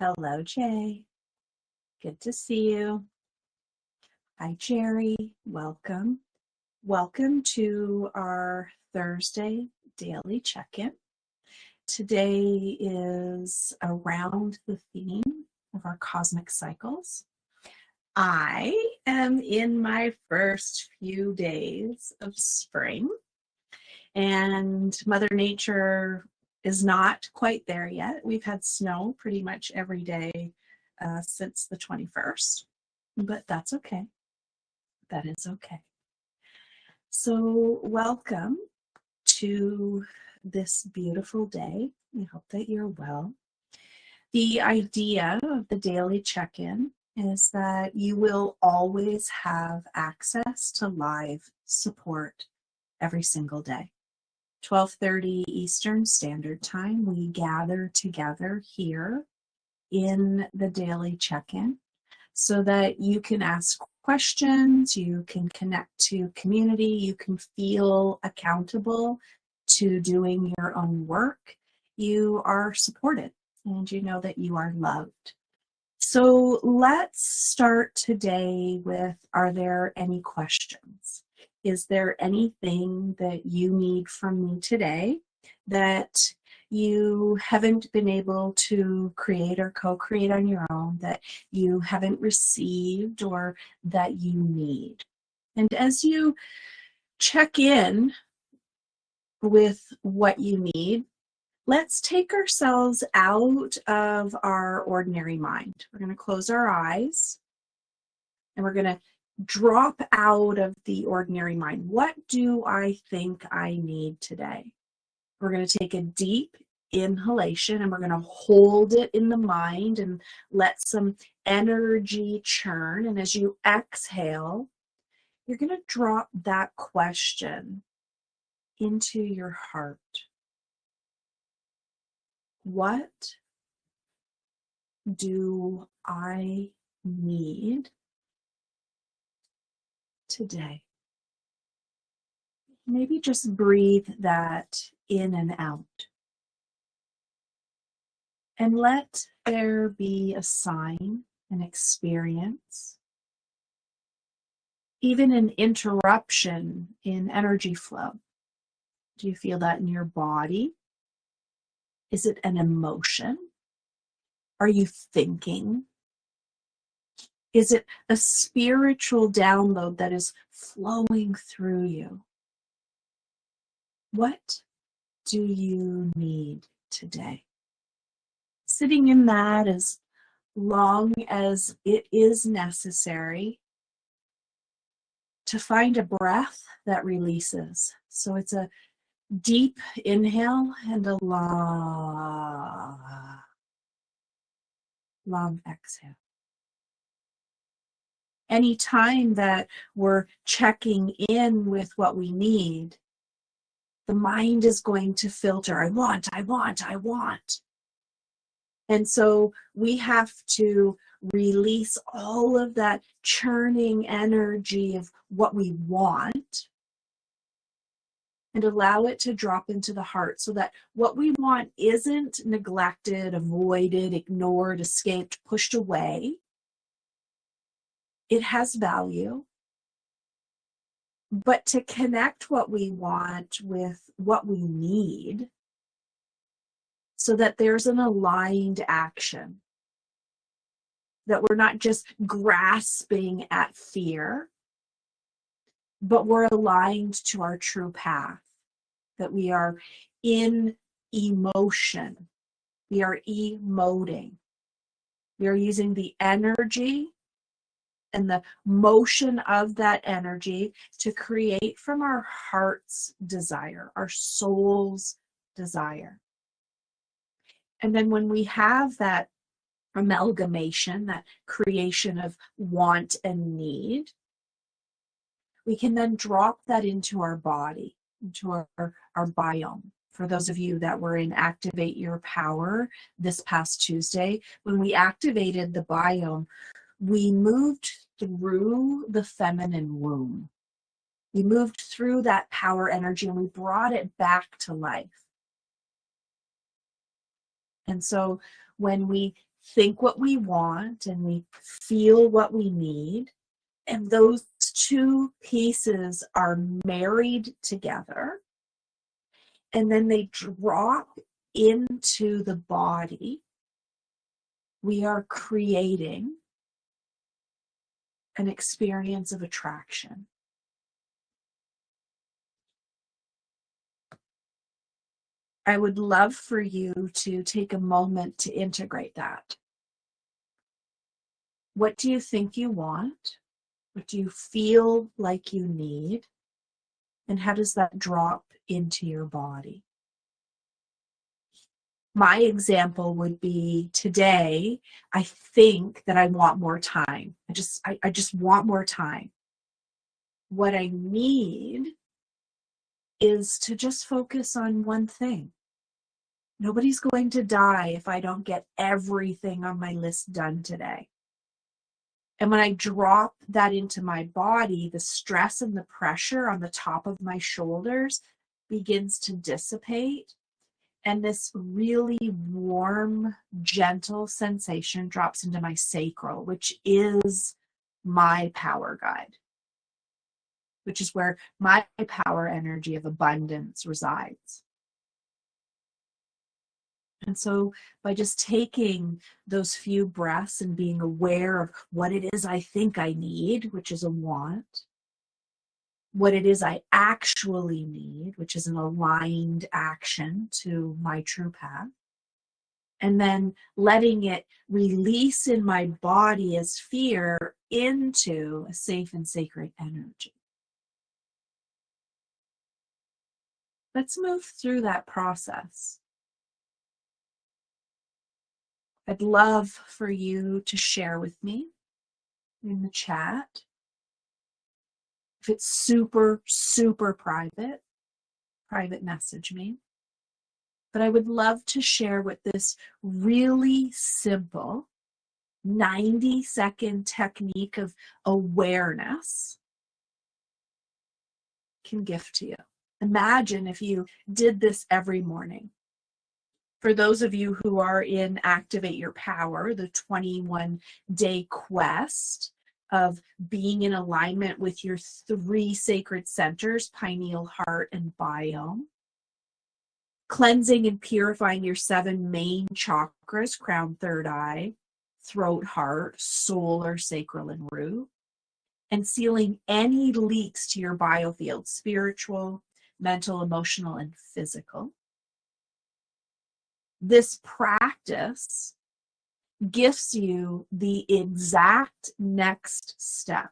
Hello, Jay. Good to see you. Hi, Jerry. Welcome. Welcome to our Thursday daily check-in. Today is around the theme of our cosmic cycles. I am in my first few days of spring, and Mother Nature is not quite there yet. We've had snow pretty much every day since the 21st, but that's okay. That is okay. So welcome to this beautiful day. We hope that you're well. The idea of the daily check-in is that you will always have access to live support every single day. 12:30 Eastern Standard Time, we gather together here in the daily check-in so that you can ask questions, you can connect to community, you can feel accountable to doing your own work. You are supported and you know that you are loved. So let's start today with, are there any questions? Is there anything that you need from me today that you haven't been able to create or co-create on your own, that you haven't received or that you need? And as you check in with what you need, let's take ourselves out of our ordinary mind. We're going to close our eyes and we're going to drop out of the ordinary mind. What do I think I need today? We're going to take a deep inhalation and we're going to hold it in the mind and let some energy churn. And as you exhale, you're going to drop that question into your heart. What do I need today? Maybe just breathe that in and out. And let there be a sign, an experience, even an interruption in energy flow. Do you feel that in your body? Is it an emotion? Are you thinking? Is it a spiritual download that is flowing through you? What do you need today? Sitting in that as long as it is necessary to find a breath that releases. So it's a deep inhale and a long exhale. Anytime that we're checking in with what we need, the mind is going to filter, I want. And so we have to release all of that churning energy of what we want and allow it to drop into the heart so that what we want isn't neglected, avoided, ignored, escaped, pushed away. It has value. But to connect what we want with what we need so that there's an aligned action, that we're not just grasping at fear, but we're aligned to our true path, that we are in emotion, we are emoting, we are using the energy and the motion of that energy to create from our heart's desire, our soul's desire. And then when we have that amalgamation, that creation of want and need, we can then drop that into our body, into our biome. For those of you that were in Activate Your Power this past Tuesday, when we activated the biome, we moved through the feminine womb. We moved through that power energy and we brought it back to life. And so when we think what we want and we feel what we need. And those two pieces are married together. And then they drop into the body. We are creating an experience of attraction. I would love for you to take a moment to integrate that. What do you think you want? What do you feel like you need? And how does that drop into your body? My example would be today, I think that I want more time. I just want more time. What I need is to just focus on one thing. Nobody's going to die if I don't get everything on my list done today. And when I drop that into my body, the stress and the pressure on the top of my shoulders begins to dissipate. And this really warm, gentle sensation drops into my sacral, which is my power guide, which is where my power energy of abundance resides. And so by just taking those few breaths and being aware of what it is I think I need, which is a want, what it is I actually need, which is an aligned action to my true path, and then letting it release in my body as fear into a safe and sacred energy. Let's move through that process. I'd love for you to share with me in the chat. If it's super, super private message me. But I would love to share what this really simple 90-second technique of awareness can gift to you. Imagine if you did this every morning. For those of you who are in Activate Your Power, the 21-day quest of being in alignment with your 3 sacred centers, pineal, heart, and biome, cleansing and purifying your 7 main chakras, crown, third eye, throat, heart, solar, sacral, and root, and sealing any leaks to your biofield, spiritual, mental, emotional, and physical. This practice gifts you the exact next step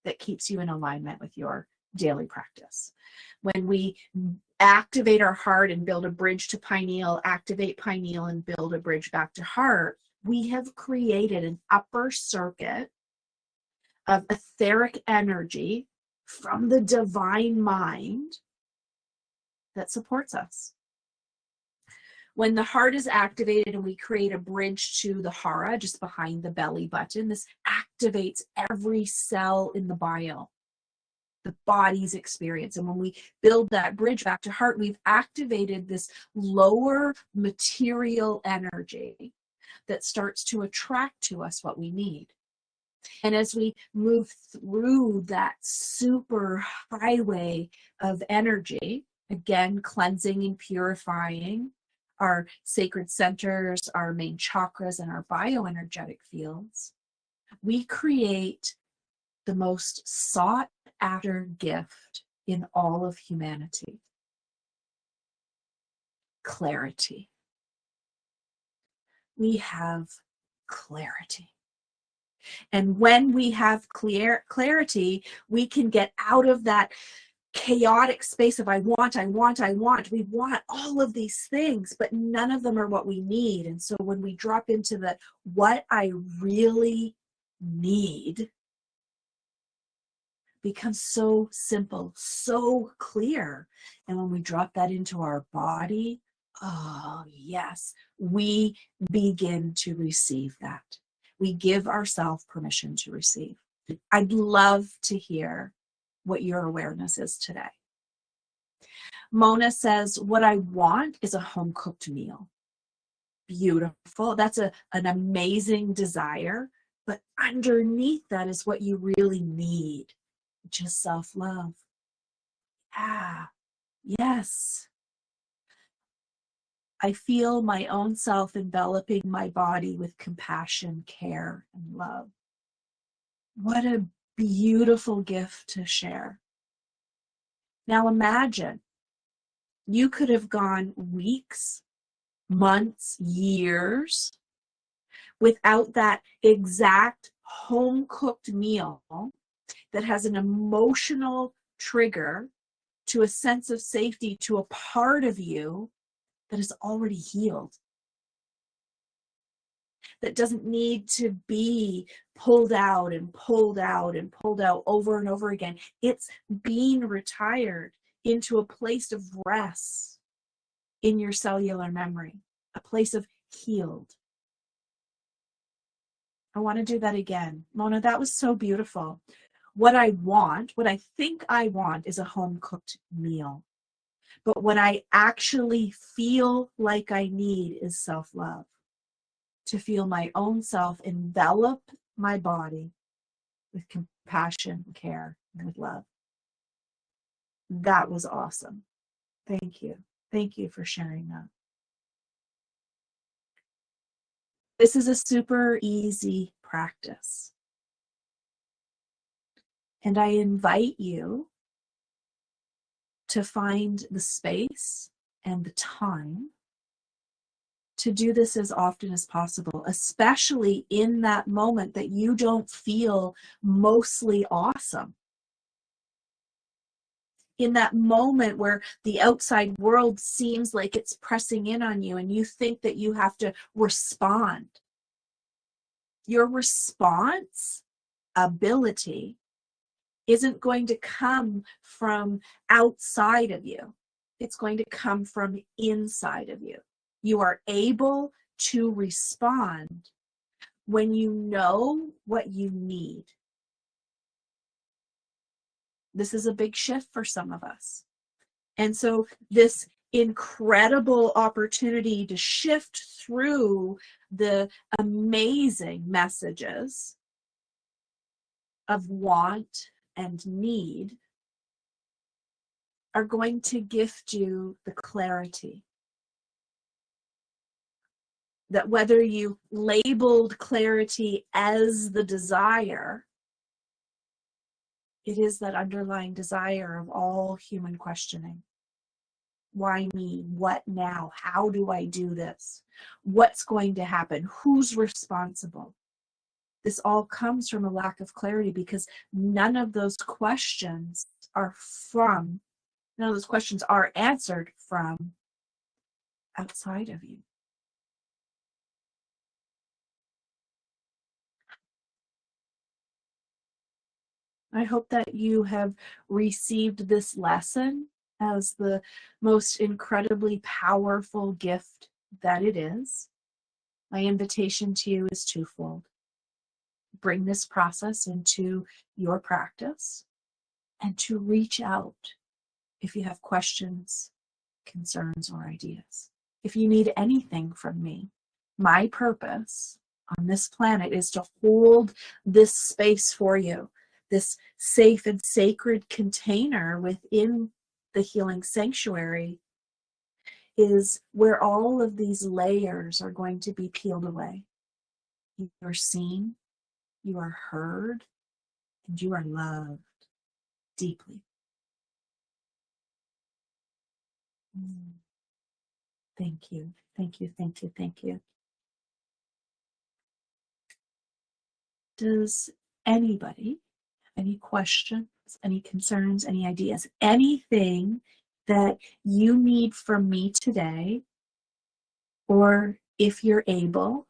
that keeps you in alignment with your daily practice. When we activate our heart and build a bridge to pineal, activate pineal and build a bridge back to heart, we have created an upper circuit of etheric energy from the divine mind that supports us. When the heart is activated and we create a bridge to the hara, just behind the belly button, this activates every cell in the bio, the body's experience. And when we build that bridge back to heart, we've activated this lower material energy that starts to attract to us what we need. And as we move through that super highway of energy, again, cleansing and purifying our sacred centers, our main chakras, and our bioenergetic fields, we create the most sought after gift in all of humanity: clarity. We have clarity. And when we have clarity, we can get out of that chaotic space of I want. We want all of these things, but none of them are what we need. And so when we drop into the what I really need, becomes so simple, so clear. And when we drop that into our body, oh yes, we begin to receive that. We give ourselves permission to receive. I'd love to hear what your awareness is today. Mona says, what I want is a home-cooked meal. beautiful. That's an amazing desire. But underneath that is what you really need, which is self-love. Yeah, yes. I feel my own self enveloping my body with compassion, care, and love. What a beautiful gift to share. Now imagine you could have gone weeks, months, years without that exact home cooked meal that has an emotional trigger to a sense of safety to a part of you that is already healed, that doesn't need to be pulled out and pulled out and pulled out over and over again. It's being retired into a place of rest in your cellular memory, a place of healed. I want to do that again. Mona, that was so beautiful. What I want, what I think I want, is a home cooked meal. But what I actually feel like I need is self-love. To feel my own self envelop my body with compassion, care, and with love. That was awesome. Thank you. Thank you for sharing that. This is a super easy practice. And I invite you to find the space and the time to do this as often as possible, especially in that moment that you don't feel mostly awesome. In that moment where the outside world seems like it's pressing in on you and you think that you have to respond. Your response ability isn't going to come from outside of you. It's going to come from inside of you. You are able to respond when you know what you need. This is a big shift for some of us. And so this incredible opportunity to shift through the amazing messages of want and need are going to gift you the clarity that whether you labeled clarity as the desire, it is that underlying desire of all human questioning. Why me? What now? How do I do this? What's going to happen? Who's responsible? This all comes from a lack of clarity because none of those questions are answered from outside of you. I hope that you have received this lesson as the most incredibly powerful gift that it is. My invitation to you is twofold. Bring this process into your practice and to reach out if you have questions, concerns, or ideas. If you need anything from me, my purpose on this planet is to hold this space for you, this safe and sacred container within the healing sanctuary is where all of these layers are going to be peeled away. You are seen, you are heard, and you are loved deeply. Thank you, thank you, thank you, thank you. Does anybody have any questions, any concerns, any ideas, anything that you need from me today, or if you're able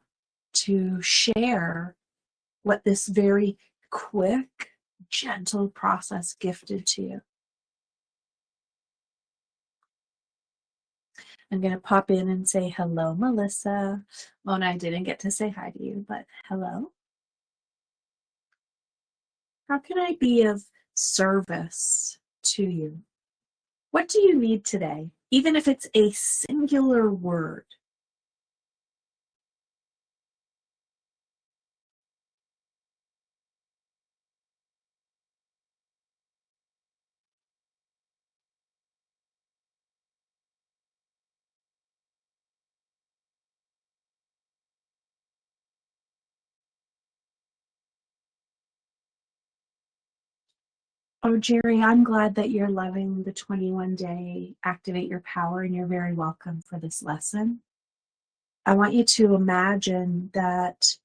to share what this very quick, gentle process gifted to you? I'm going to pop in and say hello, Melissa. Mona, I didn't get to say hi to you, but hello. How can I be of service to you? What do you need today? Even if it's a singular word, Oh, Jerry, I'm glad that you're loving the 21-day Activate Your Power, and you're very welcome for this lesson. I want you to imagine that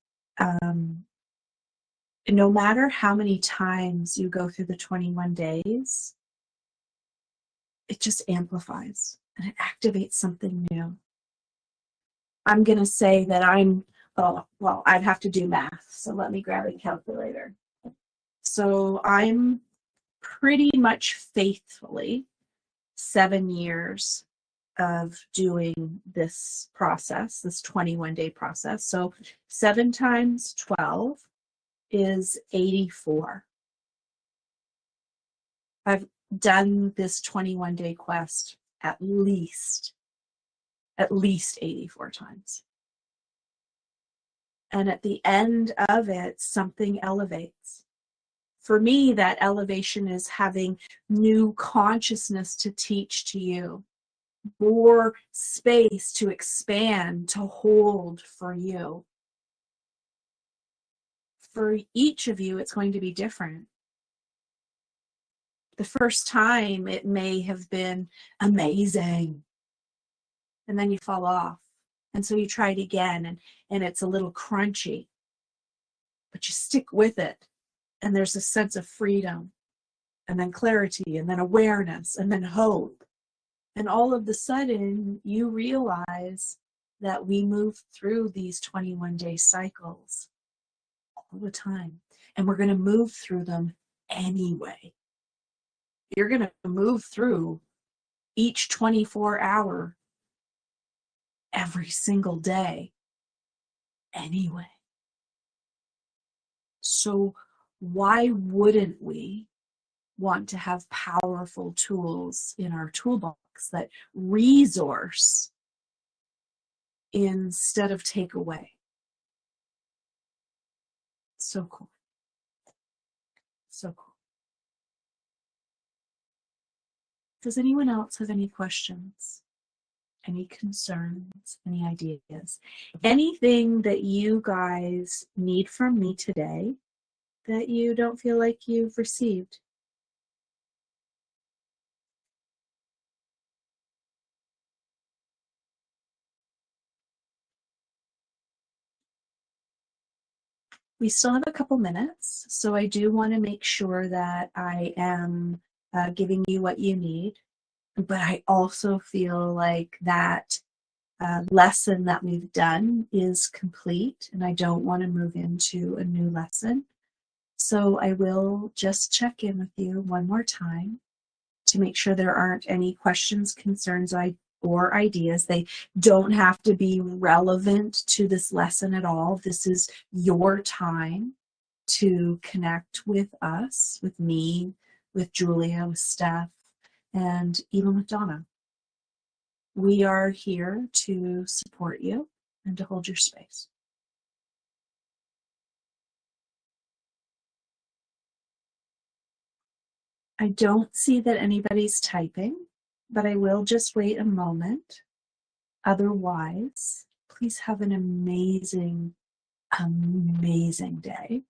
no matter how many times you go through the 21 days, it just amplifies and it activates something new. I'm going to say that I'd have to do math, so let me grab a calculator. So I'm pretty much faithfully 7 years of doing this process, this 21-day process. So 7 times 12 is 84. I've done this 21-day quest at least 84 times. And at the end of it, something elevates. For me, that elevation is having new consciousness to teach to you, more space to expand, to hold for you. For each of you, it's going to be different. The first time, it may have been amazing, and then you fall off. And so you try it again, and it's a little crunchy, but you stick with it. And there's a sense of freedom, and then clarity, and then awareness, and then hope. And all of a sudden, you realize that we move through these 21-day cycles all the time. And we're going to move through them anyway. You're going to move through each 24-hour every single day anyway. So why wouldn't we want to have powerful tools in our toolbox that resource instead of take away? So cool. So cool. Does anyone else have any questions? Any concerns? Any ideas? Anything that you guys need from me today that you don't feel like you've received? We still have a couple minutes, so I do want to make sure that I am giving you what you need, but I also feel like that lesson that we've done is complete, and I don't want to move into a new lesson. So I will just check in with you one more time to make sure there aren't any questions, concerns, or ideas. They don't have to be relevant to this lesson at all. This is your time to connect with us, with me, with Julia, with Steph, and even with Donna. We are here to support you and to hold your space. I don't see that anybody's typing, but I will just wait a moment. Otherwise, please have an amazing, amazing day.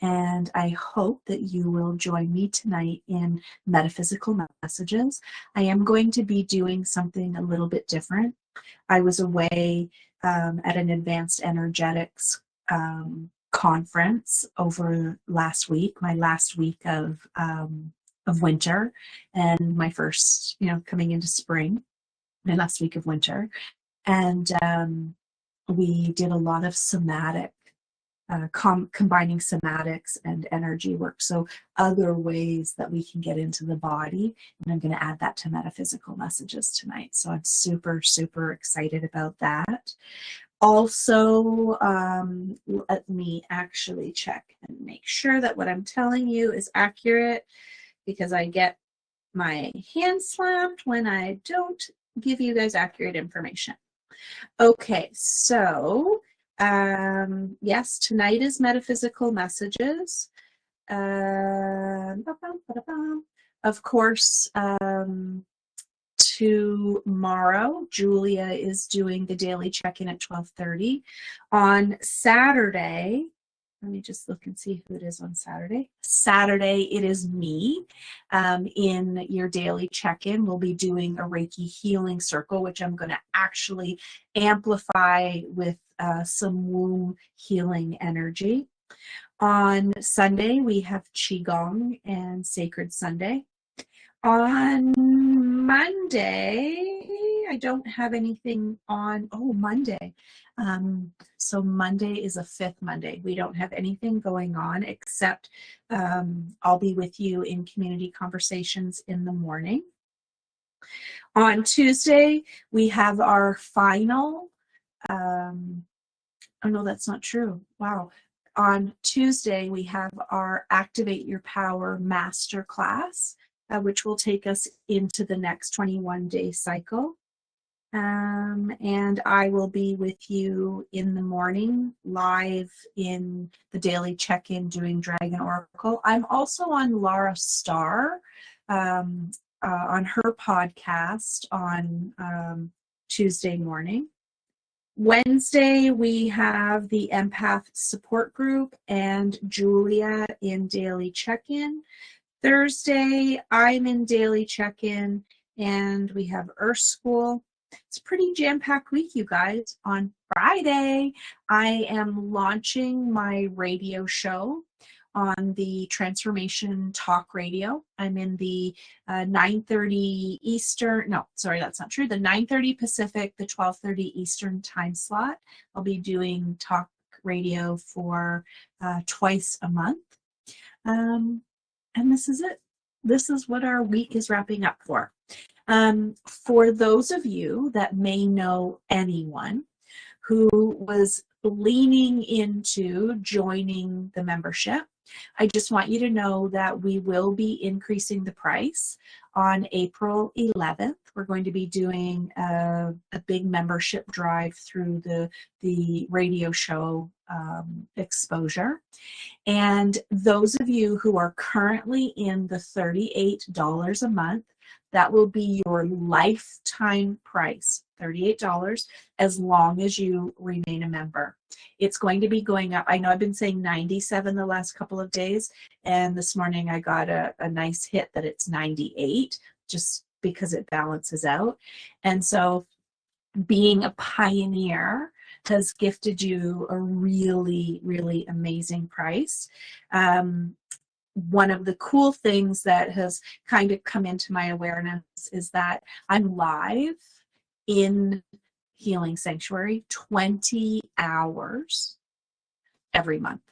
And I hope that you will join me tonight in Metaphysical Messages. I am going to be doing something a little bit different. I was away at an advanced energetics conference over last week, my last week of winter, and my first, coming into spring, my last week of winter. And we did a lot of somatic, combining somatics and energy work. So other ways that we can get into the body. And I'm going to add that to Metaphysical Messages tonight. So I'm super, super excited about that. Also, let me actually check and make sure that what I'm telling you is accurate, because I get my hand slapped when I don't give you guys accurate information. Okay, so yes, tonight is Metaphysical Messages. Of course, tomorrow, Julia is doing the daily check-in at 12:30. On Saturday, Let me just look and see who it is on Saturday. Saturday, it is me. In your daily check-in, we'll be doing a Reiki healing circle, which I'm going to actually amplify with some womb healing energy. On Sunday, we have Qigong and Sacred Sunday. On Monday, I don't have anything on. Oh, Monday. So Monday is a fifth Monday. We don't have anything going on except I'll be with you in community conversations in the morning. On Tuesday, we have our final. Oh, no, that's not true. Wow. On Tuesday, we have our Activate Your Power Masterclass, which will take us into the next 21-day cycle. And I will be with you in the morning, live in the daily check-in doing Dragon Oracle. I'm also on Laura Starr on her podcast on Tuesday morning. Wednesday, we have the Empath Support Group and Julia in Daily Check-In. Thursday, I'm in Daily Check-In, and we have Earth School. It's a pretty jam-packed week, you guys. On Friday, I am launching my radio show on the Transformation Talk Radio. I'm in the 9:30 Eastern, no, sorry, that's not true. The 9:30 Pacific, the 12:30 Eastern time slot. I'll be doing talk radio for twice a month. And this is it. This is what our week is wrapping up for. For those of you that may know anyone who was leaning into joining the membership, I just want you to know that we will be increasing the price on April 11th. We're going to be doing a big membership drive through the radio show exposure. And those of you who are currently in the $38 a month, that will be your lifetime price, $38, as long as you remain a member. It's going to be going up. I know I've been saying 97 the last couple of days, and this morning I got a nice hit that it's 98, just because it balances out. And so being a pioneer has gifted you a really, really amazing price. One of the cool things that has kind of come into my awareness is that I'm live in Healing Sanctuary 20 hours every month,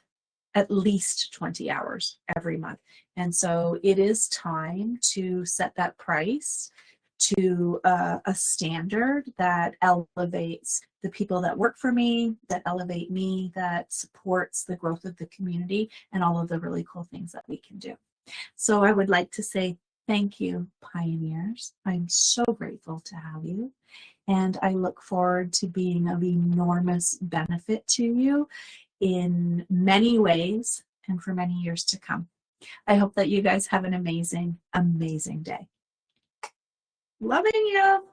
at least 20 hours every month. And so it is time to set that price to a standard that elevates the people that work for me, that elevate me, that supports the growth of the community and all of the really cool things that we can do. So I would like to say thank you, pioneers. I'm so grateful to have you. And I look forward to being of enormous benefit to you in many ways and for many years to come. I hope that you guys have an amazing, amazing day. Loving you.